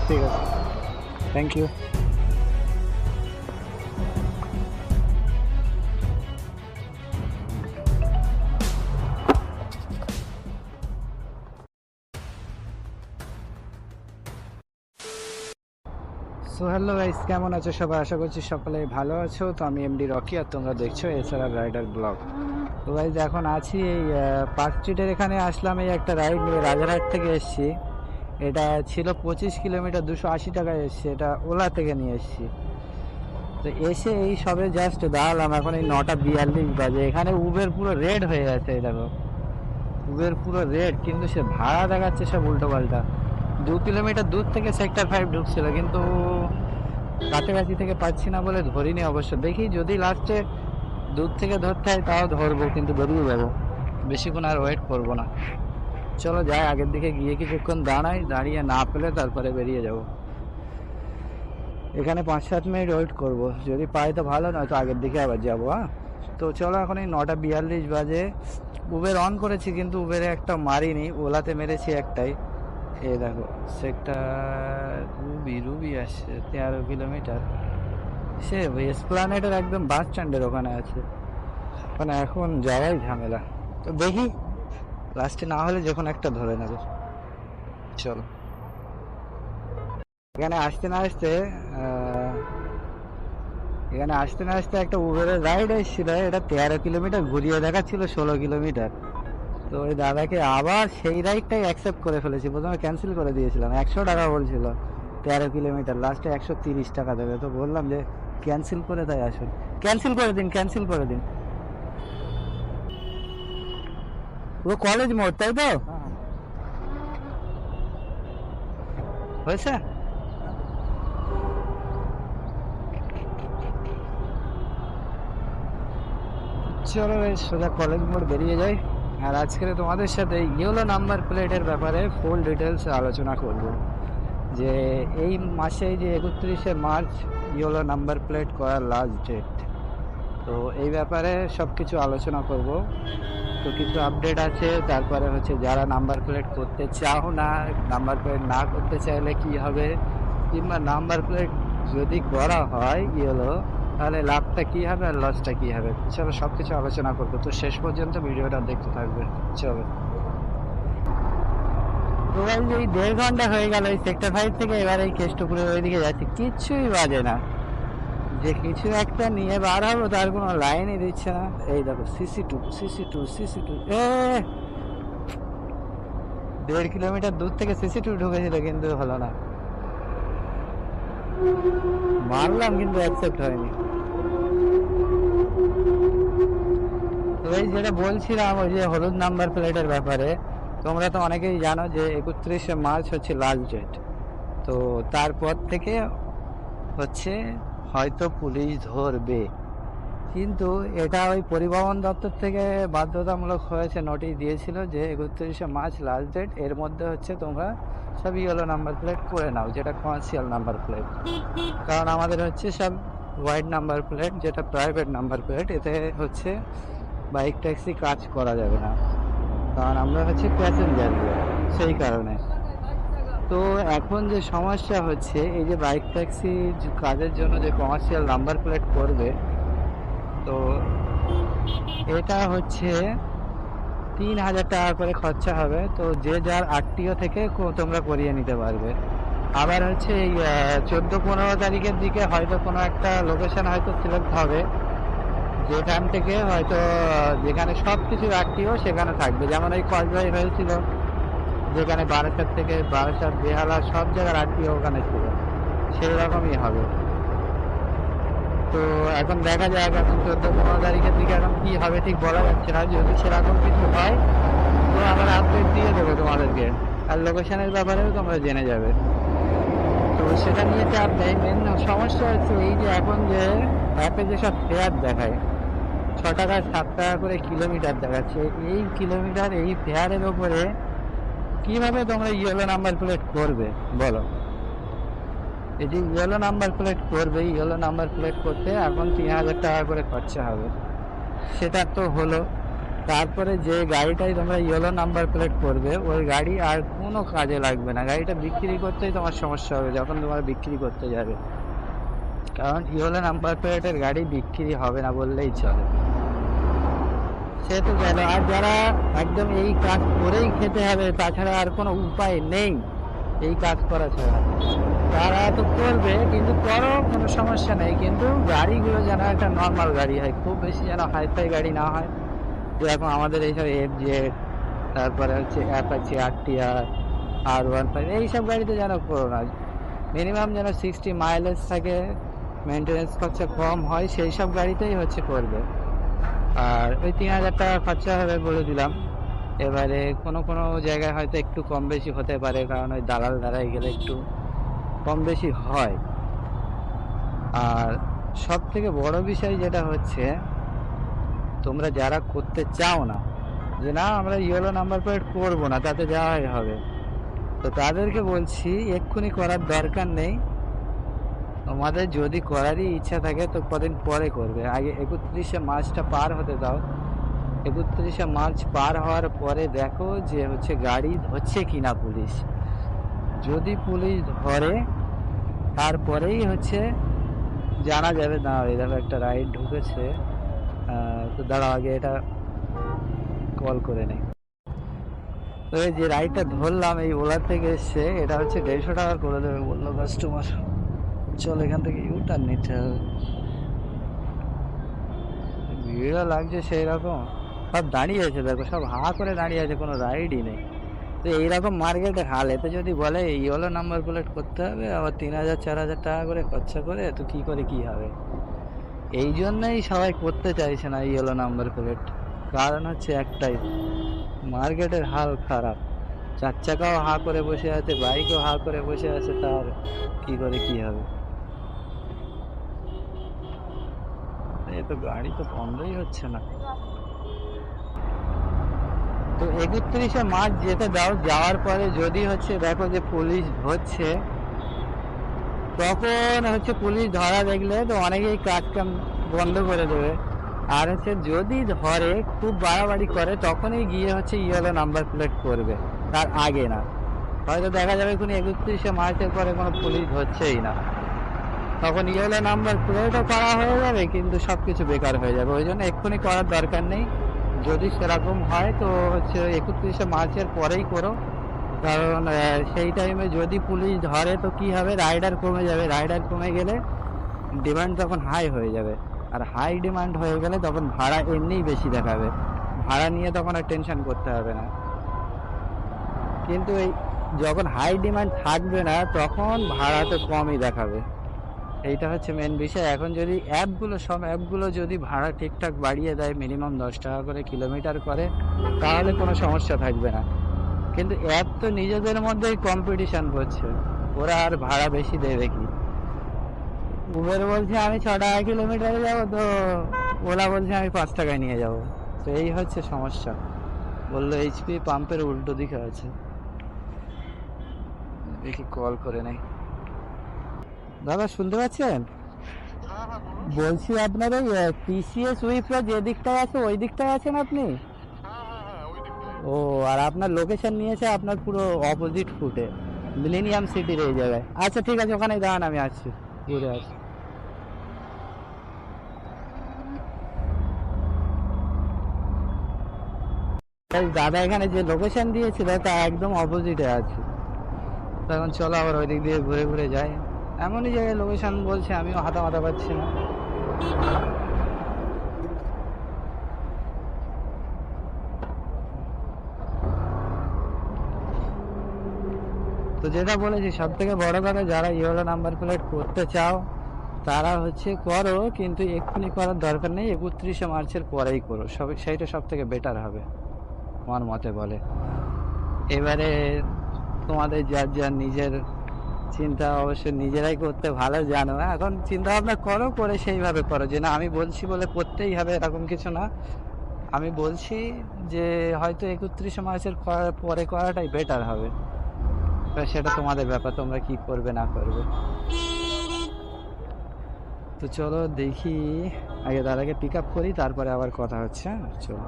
ঠিক আছে, thank you. So hello guys, কেমন আছো সবাই? আশা করছি সকলে ভালো আছো। তো আমি এমডি রকি, আর তোমরা দেখছো এছাড়া রাইডার ব্লগ। তো গাইস এখন আছি এই পার্ক স্ট্রিটের এখানে আসলাম এই একটা রাইড নিয়ে। রাজারহাট থেকে এসেছি। এটা ছিল 25 কিলোমিটার, 280 টাকায় এসছি। এটা ওলা থেকে নিয়ে এসেছি। তো এসে এই সবে জাস্ট দাঁড়ালাম, এখন এই 9:42 বাজে। এখানে উবের পুরো রেড হয়ে গেছে। এই দেখো, উবের পুরো রেড, কিন্তু সে ভাড়া দেখাচ্ছে সব উল্টো পাল্টা। 2 কিলোমিটার দূর থেকে সেক্টর 5 ঢুকছিল, কিন্তু কাছাকাছি থেকে পাচ্ছি না বলে ধরিনি। অবশ্য দেখি যদি লাস্টে দূর থেকে ধরতে হয় তাও ধরবো, কিন্তু বেরিয়ে যাবো। বেশিক্ষণ আর ওয়েট করবো না। চলো যাই, আগের দিকে গিয়ে কিছুক্ষণ দাঁড়াই, দাঁড়িয়ে না পেলে তারপরে বেরিয়ে যাব। এখানে 5-7 মিনিট ওয়েট করবো, যদি পাই তো ভালো, নয়তো আগের দিকে আবার যাবো। হ্যাঁ, তো চলো। এখন এই 9:42 বাজে। উবের অন করেছি, কিন্তু উবেরে একটা মারিনি, ওলাতে মেরেছি একটাই। এই দেখো, সেক্টর রুবি রুবি আসছে 13 কিলোমিটার। সে এসপ্লানেডের একদম বাস স্ট্যান্ডের ওখানে আছে। মানে এখন যাওয়াই ঝামেলা। তো দেখি লাস্টে না হলে যখন একটা ধরে নেবে। চলো। এখানে আসতে না আসতে এখানে আসতে না আসতে একটা উবেরের রাইড এসেছিল। এটা 13 কিলোমিটার ঘুরিয়ে দেখাচ্ছিল 16 কিলোমিটার। তো ওই দাদাকে আবার সেই রাইডটাই অ্যাকসেপ্ট করে ফেলেছি। প্রথমে ক্যান্সেল করে দিয়েছিলাম, 100 টাকা বলছিল। 13 কিলোমিটার, লাস্টে 130 টাকা দেবে। তো বললাম যে ক্যান্সেল করে তাই আসুন। ক্যান্সেল করে দিন, ক্যান্সেল করে দিন। ও কলেজ মোড়, তাই তো? হয়েছে। চলো সোজা কলেজ মোড় বেরিয়ে যাই। আর আজকে তোমাদের সাথে ইয়েলো নাম্বার প্লেটের ব্যাপারে ফুল ডিটেলস আলোচনা করব। যে এই মাসে যে 31শে মার্চ ইয়েলো নাম্বার প্লেট করার লাস্ট ডেট। তো এই ব্যাপারে সব কিছু আলোচনা করব। তো কিছু আপডেট আছে, তারপরে হচ্ছে যারা নাম্বার প্লেট করতে চাও না, নাম্বার প্লেট না করতে চাইলে কি হবে, কিংবা নাম্বার প্লেট যদি করা হয় ইয়েলো, তাহলে লাভটা কী হবে আর লসটা কী হবে। চলো সব কিছু আলোচনা করবো। তো শেষ পর্যন্ত ভিডিওটা দেখতে থাকবে। চলো। তো এই 1.5 ঘন্টা হয়ে গেল এই সেক্টর 5 থেকে। এবার এই কেষ্টপুরের ওইদিকে যাচ্ছি, কিচ্ছুই বাজে না। যে কিছু একটা নিয়ে বার হবো, তার কোনো লাইনই দিচ্ছে না। এই দেখো, সিসি টু। 1.5 কিলোমিটার দূর থেকে সিসি2 ঢুকেছিল, কিন্তু হলো না। মারলাম, কিন্তু অ্যাকসেপ্ট হয়নি। তো এই যেটা বলছিলাম, ওই যে হলুদ নাম্বার প্লেটের ব্যাপারে, তোমরা তো অনেকেই জানো যে 31শে মার্চ হচ্ছে লাস্ট ডেট। তো তারপর থেকে হচ্ছে হয়তো পুলিশ ধরবে, কিন্তু এটা ওই পরিবহন দপ্তর থেকে বাধ্যতামূলক হয়েছে, নোটিশ দিয়েছিল যে 31শে মার্চ লাস্ট ডেট। এর মধ্যে হচ্ছে তোমরা সব ইয়েলো নাম্বার প্লেট করে নাও, যেটা কমার্শিয়াল নাম্বার প্লেট। কারণ আমাদের হচ্ছে সব হোয়াইট নাম্বার প্লেট, যেটা প্রাইভেট নাম্বার প্লেট। এতে হচ্ছে বাইক ট্যাক্সি কাজ করা যাবে না, কারণ আমরা হচ্ছে প্যাসেঞ্জার, সেই কারণে। তো এখন যে সমস্যা হচ্ছে, এই যে বাইক ট্যাক্সি কাজের জন্য যে কমার্শিয়াল নাম্বার প্লেট করবে, তো এটা হচ্ছে 3000 টাকা করে খরচা হবে। তো যে যার আরটিও থেকে তোমরা করিয়ে নিতে পারবে। আবার হচ্ছে এই 14-15 তারিখের দিকে হয়তো কোনো একটা লোকেশন হয়তো সিলেক্ট হবে, যেখান থেকে হয়তো যেখানে সব কিছু আরটিও সেখানে থাকবে। যেমন এই কসবাই হয়েছিল, যেখানে বারাসাত বেহালা সব জায়গার আরটিও ওখানে ছিল, সেই রকমই হবে। তো এখন দেখা যায়, এখন 14-15 তারিখের দিকে এখন কি হবে ঠিক বলা যাচ্ছে না। যদি সেরকম কিছু হয় তো আবার আপডেট দিয়ে দেবো তোমাদেরকে, আর লোকেশনের ব্যাপারেও তোমরা জেনে যাবে। তো সেটা নিয়ে চাপ নেই। মেন সমস্যা হচ্ছে এই যে এখন যে অ্যাপে যেসব ফেয়ার দেখায়, 6 টাকা 7 টাকা করে কিলোমিটার দেখাচ্ছে। এই কিলোমিটার, এই ফেয়ারের ওপরে কিভাবে তোমরা ইয়েলো নাম্বার প্লেট করবে বলো? এই যে ইয়েলো নাম্বার প্লেট করবে, ইয়েলো নাম্বার প্লেট করতে এখন 3000 টাকা করে খরচা হবে। সেটা তো হলো, তারপরে যে গাড়িটাই তোমরা ইয়েলো নাম্বার প্লেট করবে ওই গাড়ি আর কোনো কাজে লাগবে না, গাড়িটা বিক্রি করতেই তোমার সমস্যা হবে যখন তোমরা বিক্রি করতে যাবে, কারণ ইয়েলো নাম্বার প্লেটের গাড়ি বিক্রি হবে না বললেই চলে। সে তো গেল, আর যারা একদম এই কাজ করেই খেতে হবে তাছাড়া আর কোনো উপায় নেই এই কাজ করা ছাড়া, তারা তো করবে, কিন্তু করো কোনো সমস্যা নেই, কিন্তু গাড়িগুলো যেন একটা নর্মাল গাড়ি হয়, খুব বেশি যেন হাইফাই গাড়ি না হয়, যেরকম আমাদের এইসব FZ, তারপরে হচ্ছে অ্যাপাচি RTR, R15 এইসব গাড়িতে যেন করো না। মিনিমাম যেন 60 মাইলেজ থাকে, মেনটেন্যান্স খরচা কম হয়, সেই সব গাড়িতেই হচ্ছে করবে। আর ওই 3000 টাকা খরচা হবে বলে দিলাম। এবারে কোনো কোনো জায়গায় হয়তো একটু কম বেশি হতে পারে, কারণ ওই দালাল দ্বারাই গেলে একটু কম বেশি হয়। আর সব থেকে বড় বিষয় যেটা হচ্ছে, তোমরা যারা করতে চাও না, যে না আমরা ইয়েলো নাম্বার প্লেট করবো না তাতে যাওয়াই হবে, তো তাদেরকে বলছি এক্ষুনি করার দরকার নেই। তোমাদের যদি করারই ইচ্ছা থাকে তো কদিন পরে করবে, আগে 31শে মার্চটা পার হতে দাও। 31শে মার্চ পার হওয়ার পরে দেখো যে হচ্ছে গাড়ি ধরছে কিনা পুলিশ, যদি পুলিশ ধরে তারপরেই হচ্ছে জানা যাবে। না এই দেখো একটা রাইড ঢুকেছে, তো দাঁড়াও আগে এটা কল করে নেই। তো এই যে রাইডটা ধরলাম এই ওলার থেকে এসছে, এটা হচ্ছে 150 টাকা করে দেবে বললো কাস্টমার। চল এখান থেকে ইউটার্ন নিতে হবে, ভিড়ও লাগছে সেই রকম, সব দাঁড়িয়ে আছে দেখো, সব হাঁ করে দাঁড়িয়ে আছে, কোনো রাইডই নেই। তো এইরকম মার্কেটে হাল, এতে যদি বলে ইয়েলো নাম্বার প্লেট করতে হবে আবার 3000-4000 টাকা করে খরচা করে, তো কি করে কি হবে। এই জন্যই সবাই করতে চাইছে না ইয়েলো নাম্বার প্লেট, কারণ হচ্ছে একটাই, মার্কেটের হাল খারাপ, 4 চাকাও হাঁ করে বসে আছে, বাইকও হাঁ করে বসে আছে, তার কি করে কি হবে। এই তো গাড়ি তো বন্ধই হচ্ছে না। তো 31শে মার্চ যেতে দাও, যাওয়ার পরে যদি হচ্ছে দেখো যে পুলিশ ধরছে, তখন হচ্ছে পুলিশ ধরা দেখলে তো অনেকেই কাজ কাম বন্ধ করে দেবে। আর হচ্ছে যদি ধরে খুব বাড়াবাড়ি করে তখনই গিয়ে হচ্ছে ইয়েলো নাম্বার প্লেট করবে, তার আগে না। হয়তো দেখা যাবে কোনো 31শে মার্চের পরে কোনো পুলিশ ধরছেই না, তখন ইয়েলো নাম্বার প্লেটও করা হয়ে যাবে কিন্তু সব কিছু বেকার হয়ে যাবে। ওই জন্য এক্ষুনি করার দরকার নেই, যদি সেরকম হয় তো হচ্ছে 31শে মার্চের পরেই করো, কারণ সেই টাইমে যদি পুলিশ ধরে তো কি হবে, রাইডার কমে যাবে, রাইডার কমে গেলে ডিমান্ড তখন হাই হয়ে যাবে, আর হাই ডিমান্ড হয়ে গেলে তখন ভাড়া এমনিই বেশি দেখাবে, ভাড়া নিয়ে তখন আর টেনশন করতে হবে না। কিন্তু এই যখন হাই ডিমান্ড থাকবে না তখন ভাড়া তো কমই দেখাবে, এইটা হচ্ছে মেন বিষয়। এখন যদি অ্যাপগুলো, সব অ্যাপগুলো যদি ভাড়া ঠিকঠাক বাড়িয়ে দেয়, মিনিমাম 10 টাকা করে কিলোমিটার করে, তাহলে কোনো সমস্যা থাকবে না। কিন্তু অ্যাপ তো নিজেদের মধ্যেই কম্পিটিশন করছে, ওরা আর ভাড়া বেশি দেবে কি। উবের বলছে আমি 6 টাকা কিলোমিটারে যাবো, তো ওলা বলছে আমি 5 টাকায় নিয়ে যাব। তো এই হচ্ছে সমস্যা। বললো HP পাম্পের উল্টো দিকে আছে, দেখি কল করে নেই। দাদা শুনতে পাচ্ছেন? বলছি আপনার ওই TCS উইপ্রো যে দিকটায় আছে ওই দিকটায় আছেন আপনি? ও, আর আপনার লোকেশন নিয়েছে আপনার পুরো অপোজিট ফুটে, মিলেনিয়াম সিটির এই জায়গায়। আচ্ছা ঠিক আছে, ওখানে দাঁড়ান আমি আসছি, ঘুরে আসছি। দাদা এখানে যে লোকেশন দিয়েছিল তা একদম অপোজিটে আছে, তখন চলো আবার ওই দিক দিয়ে ঘুরে ঘুরে যাই। এমনই জায়গায় লোকেশন বলছে, আমিও হাতা মাথা পাচ্ছি না। তো যেটা বলেছি সব থেকে বড় কথা, যারা ইয়েলো নাম্বার প্লেট করতে চাও তারা হচ্ছে করো, কিন্তু এক্ষুনি করার দরকার নেই, 31শে মার্চের পরেই করো, সেইটা সব থেকে বেটার হবে আমার মতে বলে। এবারে তোমাদের যার যার নিজের চিন্তা অবশ্যই নিজেরাই করতে ভালো জানো, এখন চিন্তা ভাবনা করো, করে সেইভাবে করো, যে না আমি বলছি বলে করতেই হবে এরকম কিছু না। আমি বলছি যে হয়তো 31শে মার্চের পরে করাটাই বেটার হবে, সেটা তোমাদের ব্যাপার, তোমরা কি করবে না করবে। তো চলো দেখি, আগে দাদাকে পিক আপ করি তারপরে আবার কথা হচ্ছে। চলো।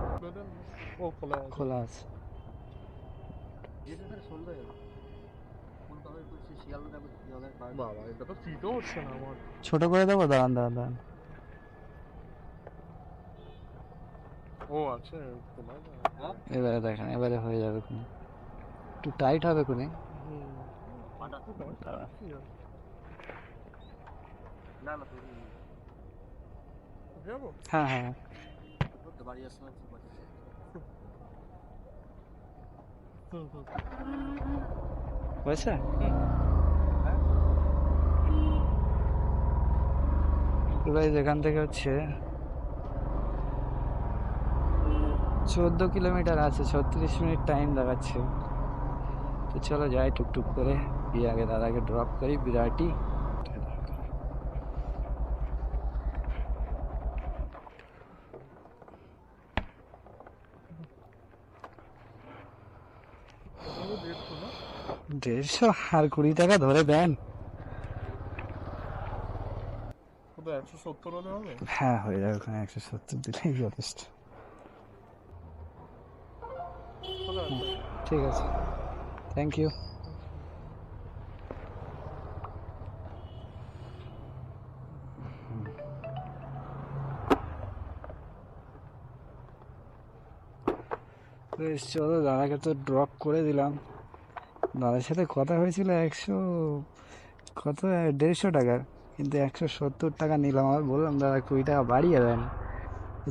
ও খোলা আছে। খোলা আছে। বাবা এটা তো সিটও হচ্ছে না আমার। ছোট করে দেবো, দাঁড়ান দাঁড়ান দাঁড়ান। ও আছে খোলা যায়। এবারে দেখেন, এবারে হয়ে যাবে কোনো, একটু টাইট হবে কোনো। যাবো হ্যাঁ হ্যাঁ হয়েছে। এখান থেকে হচ্ছে 14 কিলোমিটার আছে, 36 মিনিট টাইম দেখাচ্ছে। তো চলো যাই টুকটুক করে, গিয়ে আগে দাদাকে ড্রপ করি বিরাটি। দেড়শো আর 20 টাকা ধরে দেন। 170 হলে হবে। হ্যাঁ হয়ে যাবে, ওখানে 170 দিলেই যথেষ্ট। ঠিক আছে, থ্যাংক ইউ। বেশ চলো, দাদাকে তো ড্রপ করে দিলাম। দাদার সাথে কথা হয়েছিল 150 টাকার, কিন্তু 170 টাকা নিলাম। আমার বললাম দাদা 20 টাকা বাড়িয়ে দেন,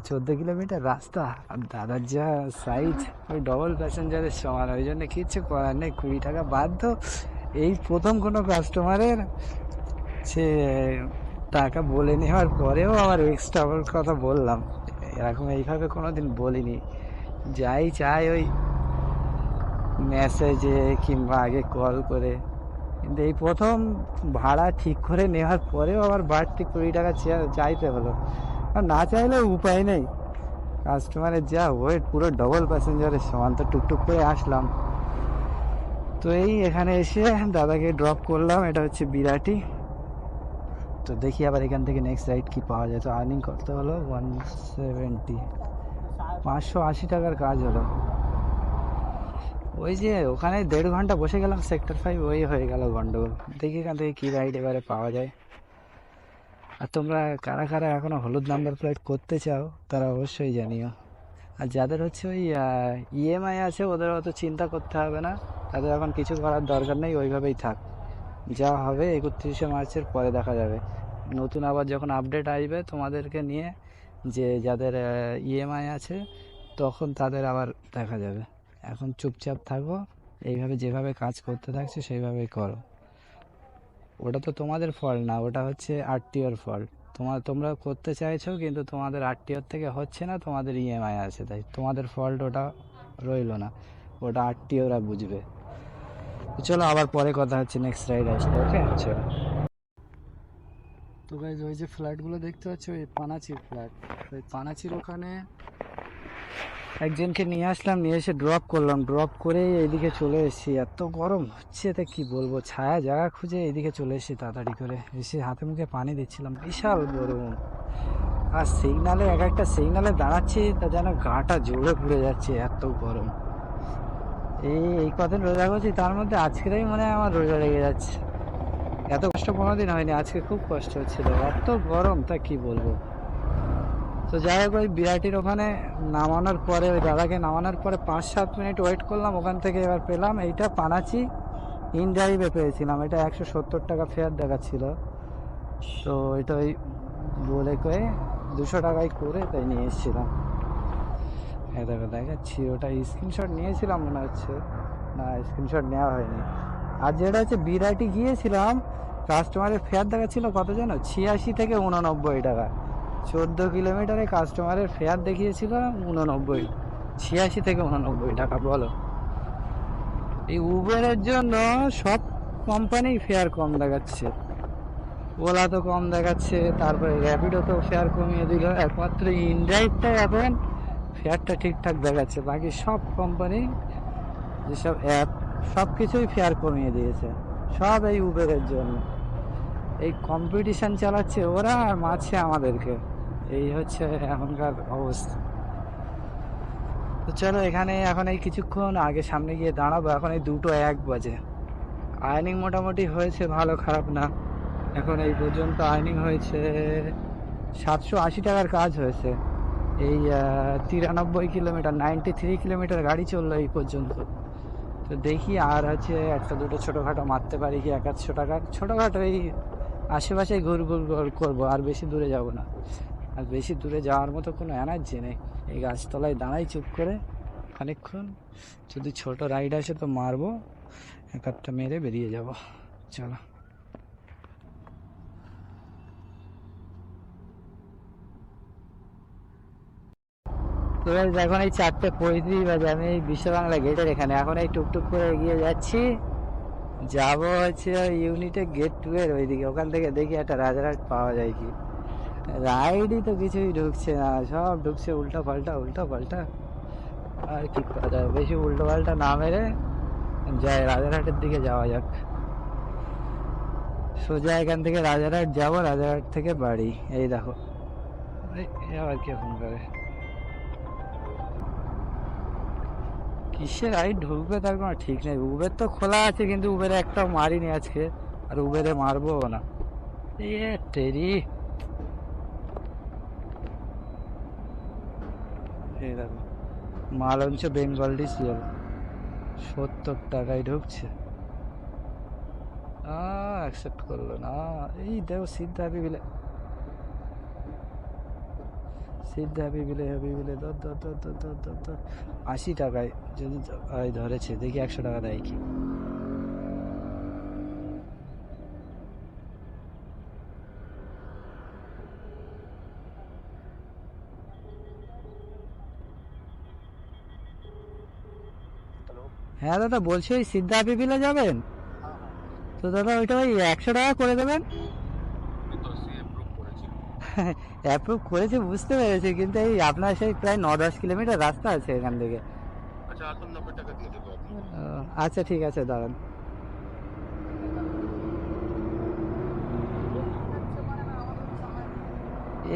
14 কিলোমিটার রাস্তা, আর দাদার যা সাইজ ওই ডবল প্যাসেঞ্জারের সমান, ওই জন্য কিচ্ছু করার নেই, 20 টাকা বাধ্য। এই প্রথম কোনো কাস্টমারের সে টাকা বলে নেওয়ার পরেও আবার এক্সট্রা কথা বললাম, এরকম এইভাবে কোনোদিন বলিনি। যাই চাই ওই মেসেজে কিংবা আগে কল করে, কিন্তু এই প্রথম ভাড়া ঠিক করে নেওয়ার পরেও আবার বাড়তি 20 টাকা চাইতে হলো। আর না চাইলেও উপায় নেই, কাস্টমারের যা ওয়েট পুরো ডবল প্যাসেঞ্জারের সমান। তো টুকটুক করে আসলাম, তো এই এখানে এসে দাদাকে ড্রপ করলাম। এটা হচ্ছে বিরাটি। তো দেখি আবার এখান থেকে নেক্সট রাইড কি পাওয়া যায়। তো আর্নিং করতে হলো 170, 580 টাকার কাজ হলো। ওই যে ওখানে 1.5 ঘন্টা বসে গেলাম সেক্টর 5, ওই হয়ে গেল গন্ডগোল। দেখি এখান থেকে কী রাইড এবারে পাওয়া যায়। আর তোমরা কারা কারা এখনও হলুদ নাম্বার প্লেট করতে চাও তারা অবশ্যই জানিও। আর যাদের হচ্ছে ওই ইএমআই আছে ওদের অত চিন্তা করতে হবে না, তাদের এখন কিছু করার দরকার নেই, ওইভাবেই থাক। যা হবে 31শে মার্চের পরে দেখা যাবে। নতুন আবার যখন আপডেট আসবে তোমাদেরকে নিয়ে, যে যাদের ইএমআই আছে তখন তাদের আবার দেখা যাবে। এখন চুপচাপ থাকো, এইভাবে যেভাবে কাজ করতে থাকছে সেইভাবেই করো। ওটা তো তোমাদের ফল্ট না, ওটা হচ্ছে আরটিওর ফল্ট। তোমরা করতে চাইছো কিন্তু তোমাদের আরটিওর থেকে হচ্ছে না, তোমাদের ইএমআই আছে, তাই তোমাদের ফল্ট ওটা রইলো না, ওটা আরটিওরা বুঝবে। চলো আবার পরে কথা হচ্ছে নেক্সট রাইড আসলে। ওকে চলো। তো গাইজ ওই যে ফ্ল্যাটগুলো দেখতে পাচ্ছ, ওই পানাচির ফ্ল্যাট। ওই পানাচির ওখানে একজনকে নিয়ে আসলাম, নিয়ে এসে ড্রপ করলাম, ড্রপ করে এইদিকে চলে এসেছি। এত গরম হচ্ছে তা কি বলবো, ছায়া জায়গা খুঁজে এইদিকে চলে এসেছি তাড়াতাড়ি করে। এসে হাতে মুখে পানি দিচ্ছিলাম, বিশাল গরম। আর সিগনালে এক একটা সিগনালে দাঁড়াচ্ছি তা যেন গাটা জ্বলে পুড়ে যাচ্ছে, এত গরম। এই কদিন রোজা করছি, তার মধ্যে আজকেরই মনে হয় আমার রোজা লেগে যাচ্ছে। এত কষ্ট কোনোদিন হয়নি, আজকে খুব কষ্ট হচ্ছিল, এত গরম তা কি বলবো। তো যাই হোক, ওই বিরাটির ওখানে নামানোর পরে, ওই দাদাকে নামানোর পরে 5-7 মিনিট ওয়েট করলাম, ওখান থেকে এবার পেলাম এইটা পানাচি ইন ড্রাইভে পেয়েছিলাম। এটা 170 টাকা ফেয়ার দেখাচ্ছিল। তো এটা ওই বলে কয়ে 200 টাকায় করে তাই নিয়ে এসেছিলাম। দেখো দেখাচ্ছি, ওটা স্ক্রিনশট নিয়েছিলাম মনে হচ্ছে, না স্ক্রিনশট নেওয়া হয়নি। আর যেটা হচ্ছে বিরাটি গিয়েছিলাম, কাস্টমারের ফেয়ার দেখাচ্ছিল কত যেন, 86 থেকে 89 টাকা। 14 কিলোমিটারে কাস্টমারের ফেয়ার দেখিয়েছিল 89, 86 থেকে 89 টাকা। বলো, এই উবেরের জন্য সব কোম্পানি ফেয়ার কম দেখাচ্ছে। ওলা তো কম দেখাচ্ছে, তারপরে র্যাপিডো তো ফেয়ার কমিয়ে দিল, একমাত্র ইনড্রাইভটা এখন ফেয়ারটা ঠিকঠাক দেখাচ্ছে। বাকি সব কোম্পানি যেসব অ্যাপ সব কিছুই ফেয়ার কমিয়ে দিয়েছে, সব এই উবেরের জন্য। এই কম্পিটিশান চালাচ্ছে ওরা আর মারছে আমাদেরকে, এই হচ্ছে এখনকার অবস্থা। তো চলো এখানে এখন এই কিছুক্ষণ আগে সামনে গিয়ে দাঁড়াবো। এখন এই 2:01 বাজে। আর্নিং মোটামুটি হয়েছে, ভালো খারাপ না। এখন এই পর্যন্ত আর্নিং হয়েছে 780 টাকার কাজ হয়েছে। এই 93 কিলোমিটার 93 কিলোমিটার গাড়ি চললো এই পর্যন্ত। তো দেখি আর আছে একটা দুটো ছোটোখাটো মারতে পারি কি 100 টাকার ছোটোখাটো এই আশেপাশে ঘুর করবো, আর বেশি দূরে যাব না। আর বেশি দূরে যাওয়ার মতো কোনো এনার্জি নেই। এই গাছতলায় দাঁড়াই চুপ করে খানিকক্ষণ, যদি ছোট রাইড আসে তো মারবো, একটা মেরে বেরিয়ে যাব। চলো তো guys, এখন এই 4:35 বাজে। আমি এই বিশ্ব বাংলা গেটের এখানে এখন এই টুকটুক করে এগিয়ে যাচ্ছি। যাবো হচ্ছে ইউনিটে গেট 2 এর ওইদিকে। ওখান থেকে দেখি একটা রাজারহাট পাওয়া যায় কি। রাইডই তো কিছুই ঢুকছে না, সব ঢুকছে উল্টো পাল্টা উল্টো পাল্টা। আর কি করা যায়, বেশি উল্টো পাল্টা না মেরে যাই রাজারহাটের দিকে যাওয়া যাক। সোজা এখান থেকে রাজারহাট যাবো, রাজারহাট থেকে বাড়ি। এই দেখো আবার কে ফোন করে, কিসের রাইড ঢুকবে তার কোনো ঠিক নেই। উবের তো খোলা আছে, কিন্তু উবেরে একটাও মারিনি আজকে, আর উবেরে মারবো না। এ টেরি, এই দেখো মাল হচ্ছে বেঙ্গল ডিসিএল, 70 টাকায় ঢুকছে। অ্যাকসেপ্ট করলো না। এই দেখো সিদ্ধা বিলে, সিদ্ধা বিলে দর দর দর দর দর দর দর 80 টাকায় যদি ধরেছে। দেখি 100 টাকা দেয় কি। হ্যাঁ দাদা, বলছি ওই সিদ্ধা বিলে যাবেন তো দাদা, ওইটা ওই 100 টাকা করে দেবেন। অ্যাপ্রুভ করেছে বুঝতে পেরেছি, কিন্তু এই আপনার সেই প্রায় 9-10 কিলোমিটার রাস্তা আছে এখান থেকে। আচ্ছা আসুন, 90 টাকা দিয়ে দেবো। আচ্ছা ঠিক আছে দাঁড়ান।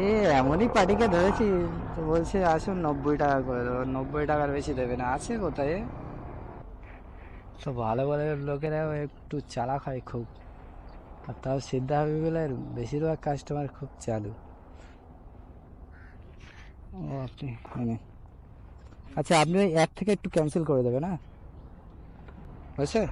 এ এমনই পার্টিকে ধরেছি তো বলছে আসুন 90 টাকা করে দেবো। 90 টাকার বেশি দেবে না। আছে কোথায় তো ভালো ভালো লোকেরাও একটু চালাক হয় খুব। আর তাও সিদ্ধা হাবিবুলের বেশিরভাগ কাস্টমার খুব চালু। ও আপনি মানে, আচ্ছা আপনি ওই অ্যাপ থেকে একটু ক্যান্সেল করে দেবেন। হ্যাঁ হয়েছে।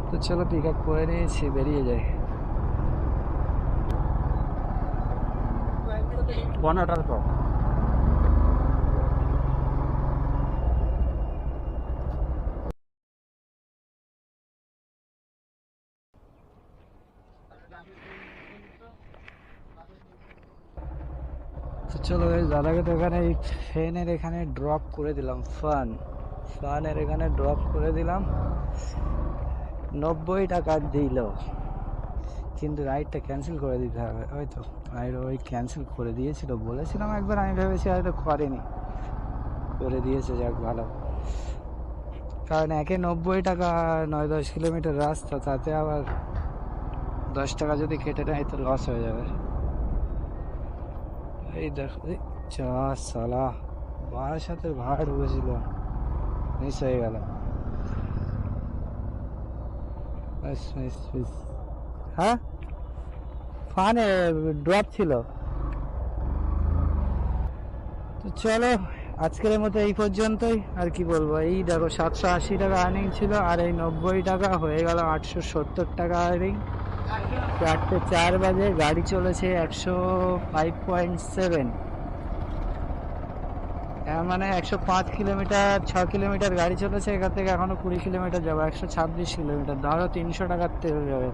তো চলো পিক আপ করে নিয়েছি, বেরিয়ে যাই। 1800। তো চলো দাদাকে তো এখানে এই ফ্যানের এখানে ড্রপ করে দিলাম। ফানের এখানে ড্রপ করে দিলাম। 90 টাকা দিল, কিন্তু রাইডটা ক্যান্সেল করে দিতে হবে। ওই তো রাইড ওই ক্যান্সেল করে দিয়েছিল, বলেছিলাম একবার, আমি ভেবেছি হয়তো করেনি, করে দিয়েছে, যাক ভালো। কারণ একে 90 টাকা, 9-10 কিলোমিটার রাস্তা, তাতে আবার 10 টাকা যদি কেটে নেয় তো লস হয়ে যাবে। এই দেখো চা সালা, সাথে ভাড়া ঢুকেছিল, মিস হয়ে গেল। হ্যাঁ ফানে ড্রপ ছিল। তো চলো আজকের মতো এই পর্যন্তই। আর কি বলবো, এই দেখো 780 টাকা আর্নিং ছিল, আর এই 90 টাকা হয়ে গেল 870 টাকা আর্নিং। 4:04 বাজে, গাড়ি চলেছে 105.7, মানে 105 কিলোমিটার, 6 কিলোমিটার গাড়ি চলেছে। এখান থেকে এখনো 20 কিলোমিটার যাবো, 126 কিলোমিটার। ধরো 300 টাকার তেল যাবে।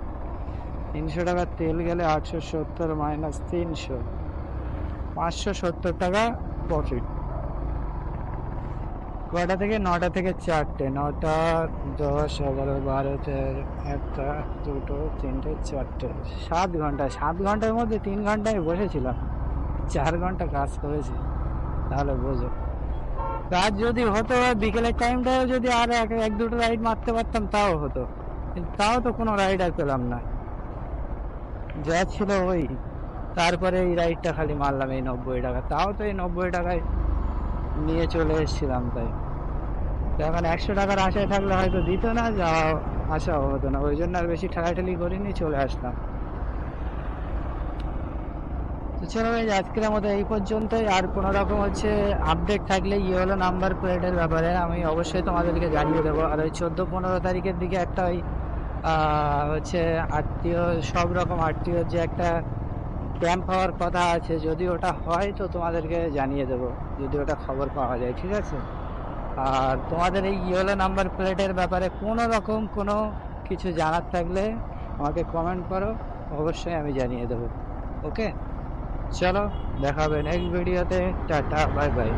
300 টাকার তেল গেলে 870 মাইনাস 300, 570 টাকা প্রফিট। কটা থেকে? 9টা থেকে 4টে, 9টা 10 11 12 13 একটা 2টো 3টে 4টে, 7 ঘন্টা। 7 ঘন্টার মধ্যে 3 ঘন্টায় বসেছিলাম, 4 ঘন্টা কাজ করেছি, তাহলে বোঝো। কাজ যদি হতো বিকেলের টাইমটাও যদি আর এক এক দুটো রাইড মারতে পারতাম তাও হতো, কিন্তু তাও তো কোনো রাইড আর পেলাম না, যা ছিল ওই। তারপরে এই রাইডটা খালি মারলাম এই 90 টাকা, তাও তো এই 90 টাকায় নিয়ে চলে এসেছিলাম। তাই তো এখন 100 টাকার আশায় থাকলে হয়তো দিত না, যাওয়া আশাও হতো না, ওই জন্য আর বেশি ঠেলাঠেলি করিনি, চলে আসলাম। তো চলো ভাই, আজকের মতো এই পর্যন্তই। আর কোনো রকম হচ্ছে আপডেট থাকলে ইয়েলো নাম্বার প্লেটের ব্যাপারে আমি অবশ্যই তোমাদেরকে জানিয়ে দেবো। আর ওই 14-15 তারিখের দিকে একটা ওই হচ্ছে আত্মীয়, সব রকম আত্মীয়র যে একটা ক্যাম্প হওয়ার কথা আছে, যদি ওটা হয় তো তোমাদেরকে জানিয়ে দেবো, যদি ওটা খবর পাওয়া যায়, ঠিক আছে? আর তোমাদের এই ইয়েলো নাম্বার প্লেটের ব্যাপারে কোনো রকম কোনো কিছু জানার থাকলে আমাকে কমেন্ট করো, অবশ্যই আমি জানিয়ে দেবো। ওকে, চলো দেখা হবে নেক্সট ভিডিওতে। Tata, bye bye.